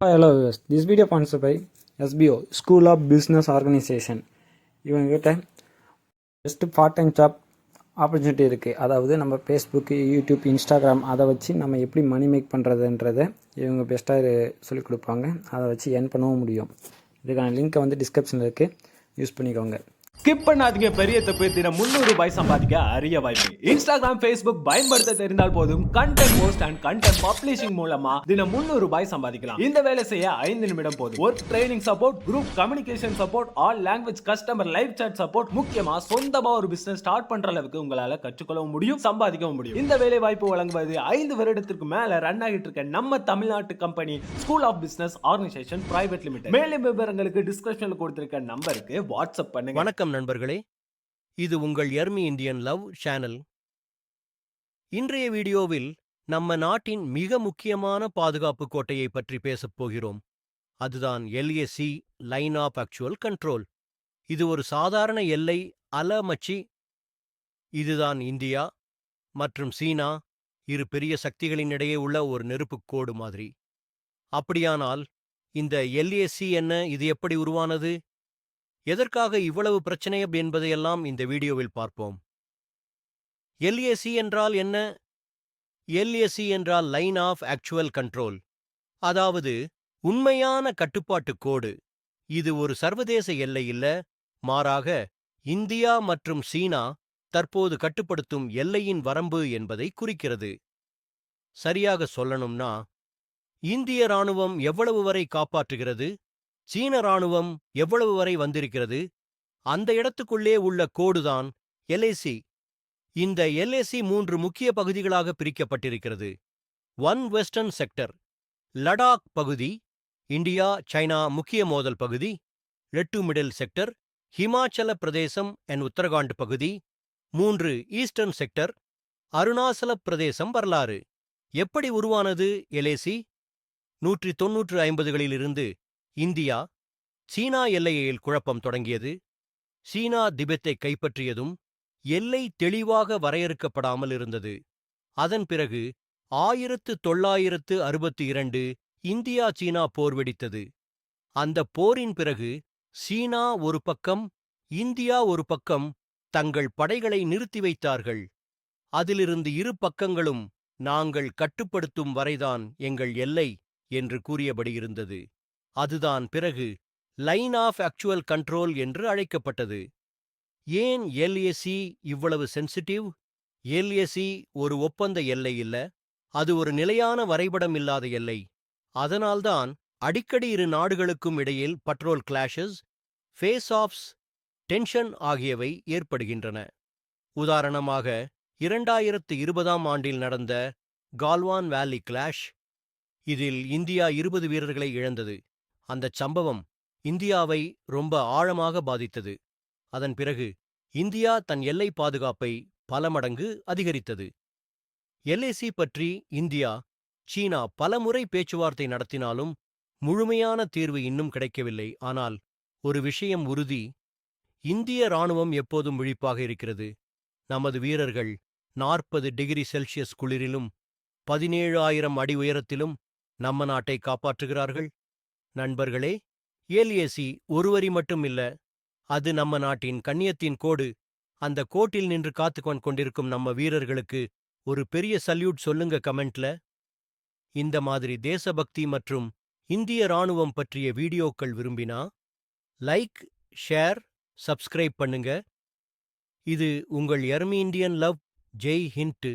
Hello viewers, this video sponsored by SBO School of Business Organization. இவங்ககிட்ட best part time job opportunity இருக்குது. அதாவது நம்ம Facebook, YouTube, Instagram அதை வச்சு நம்ம எப்படி மணி மேக் பண்ணுறதுன்றதை இவங்க பெஸ்ட்டாக சொல்லிக் கொடுப்பாங்க. அதை வச்சு ஏர்ன் பண்ணவும் முடியும். இதுக்கான லிங்க்கை வந்து டிஸ்கிரிப்ஷனில் இருக்குது, யூஸ் பண்ணிக்கோங்க. ஸ்கிப் பண்ணாதீங்க. பெரிய தப்பு. தினம் 300 ரூபாய் சம்பாதிக்க அரிய வாய்ப்பு. இன்ஸ்டாகிராம், ஃபேஸ்புக் பயன்படுத்த தெரிந்தால் போதும் content post and content publishing மூலமா தினம் 300 ரூபாய் சம்பாதிக்கலாம். இந்த வேலை செய்ய 5 நிமிடம் போதும். Work training support, group communication support, all language customer live chat support, முக்கியமா சொந்தமா ஒரு பிசினஸ் ஸ்டார்ட் பண்ற அளவுக்கு உங்களால கற்றுக்கொள்ளவும் முடியும், சம்பாதிக்கவும் முடியும். இந்த வேலை வாய்ப்பு வழங்குவது 5 வருடத்திற்கு மேல ரன் ஆகிட்டு இருக்க நம்ம தமிழ்நாட்டு company school of business organisation private limited. மேலும் விவரங்களுக்கு டிஸ்கிரிப்ஷன்ல கொடுத்திருக்க நம்பருக்கு வாட்ஸ்அப் பண்ணுங்க. வணக்கம் நண்பர்களே, இது உங்கள் எர்மி இந்தியன் லவ் சேனல். இன்றைய வீடியோவில் நம்ம நாட்டின் மிக முக்கியமான பாதுகாப்பு கோட்டையை பற்றி பேசப் போகிறோம். அதுதான் LAC line of actual control. இது ஒரு சாதாரண எல்லை அல்ல மச்சி. இதுதான் இந்தியா மற்றும் சீனா, இரு பெரிய சக்திகளின் இடையே உள்ள ஒரு நெருப்புக் கோடு மாதிரி. அப்படியானால் இந்த LAC என்ன, இது எப்படி உருவானது, எதற்காக இவ்வளவு பிரச்சனை என்பதையெல்லாம் இந்த வீடியோவில் பார்ப்போம். LAC என்றால் என்ன? LAC என்றால் லைன் ஆஃப் ஆக்சுவல் கண்ட்ரோல், அதாவது உண்மையான கட்டுப்பாட்டு கோடு. இது ஒரு சர்வதேச எல்லை இல்ல, மாறாக இந்தியா மற்றும் சீனா தற்போது கட்டுப்படுத்தும் எல்லையின் வரம்பு என்பதை குறிக்கிறது. சரியாக சொல்லணும்னா, இந்திய ராணுவம் எவ்வளவு வரை காப்பாற்றுகிறது, சீன ராணுவம் எவ்வளவு வரை வந்திருக்கிறது, அந்த இடத்துக்குள்ளே உள்ள கோடுதான் LAC. இந்த LAC 3 முக்கிய பகுதிகளாக பிரிக்கப்பட்டிருக்கிறது. 1 வெஸ்டர்ன் செக்டர், லடாக் பகுதி, இந்தியா சைனா முக்கிய மோதல் பகுதி. 2 middle sector, Himachal Pradesh and Uttarakhand பகுதி. 3 ஈஸ்டர்ன் செக்டர், அருணாச்சல பிரதேசம் வரலாறு. எப்படி உருவானது LAC? 1950களிலிருந்து இந்தியா சீனா எல்லையில் குழப்பம் தொடங்கியது. சீனா திபெத்தை கைப்பற்றியதும் எல்லை தெளிவாக வரையறுக்கப்படாமல் இருந்தது. அதன் பிறகு 1962 இந்தியா சீனா போர் வெடித்தது. அந்த போரின் பிறகு சீனா ஒரு பக்கம், இந்தியா ஒரு பக்கம் தங்கள் படைகளை நிறுத்தி வைத்தார்கள். அதிலிருந்து இரு பக்கங்களும் நாங்கள் கட்டுப்படுத்தும் வரைதான் எங்கள் எல்லை என்று கூறியபடி இருந்தது. அதுதான் பிறகு லைன் ஆஃப் ஆக்சுவல் கண்ட்ரோல் என்று அழைக்கப்பட்டது. ஏன் LAC இவ்வளவு சென்சிட்டிவ்? LAC ஒரு ஒப்பந்த எல்லை இல்ல, அது ஒரு நிலையான வரைபடம் இல்லாத எல்லை. அதனால்தான் அடிக்கடி இரு நாடுகளுக்கும் இடையில் patrol clashes, face offs, tension ஆகியவை ஏற்படுகின்றன. உதாரணமாக 2020ஆம் ஆண்டில் நடந்த கால்வான் வேலி கிளாஷ், இதில் இந்தியா 20 வீரர்களை இழந்தது. அந்தச் சம்பவம் இந்தியாவை ரொம்ப ஆழமாக பாதித்தது. அதன் பிறகு இந்தியா தன் எல்லை பாதுகாப்பை பல மடங்கு அதிகரித்தது. LAC பற்றி இந்தியா, சீனா பலமுறை பேச்சுவார்த்தை நடத்தினாலும் முழுமையான தீர்வு இன்னும் கிடைக்கவில்லை. ஆனால் ஒரு விஷயம் உறுதி, இந்திய ராணுவம் எப்போதும் விழிப்பாக இருக்கிறது. நமது வீரர்கள் 40 டிகிரி செல்சியஸ் குளிரிலும் 17,000 அடி உயரத்திலும் நம்ம நாட்டை காப்பாற்றுகிறார்கள். நண்பர்களே, LAC ஒரு வரி மட்டும் இல்ல, அது நம்ம நாட்டின் கண்ணியத்தின் கோடு. அந்த கோட்டில் நின்று காத்துக் கொண்டிருக்கும் நம்ம வீரர்களுக்கு ஒரு பெரிய சல்யூட் சொல்லுங்க கமெண்ட்ல. இந்த மாதிரி தேசபக்தி மற்றும் இந்திய ராணுவம் பற்றிய வீடியோக்கள் விரும்பினா லைக், ஷேர், சப்ஸ்கிரைப் பண்ணுங்க. இது உங்கள் எர்மி இந்தியன் லவ். ஜெய் ஹிண்ட்.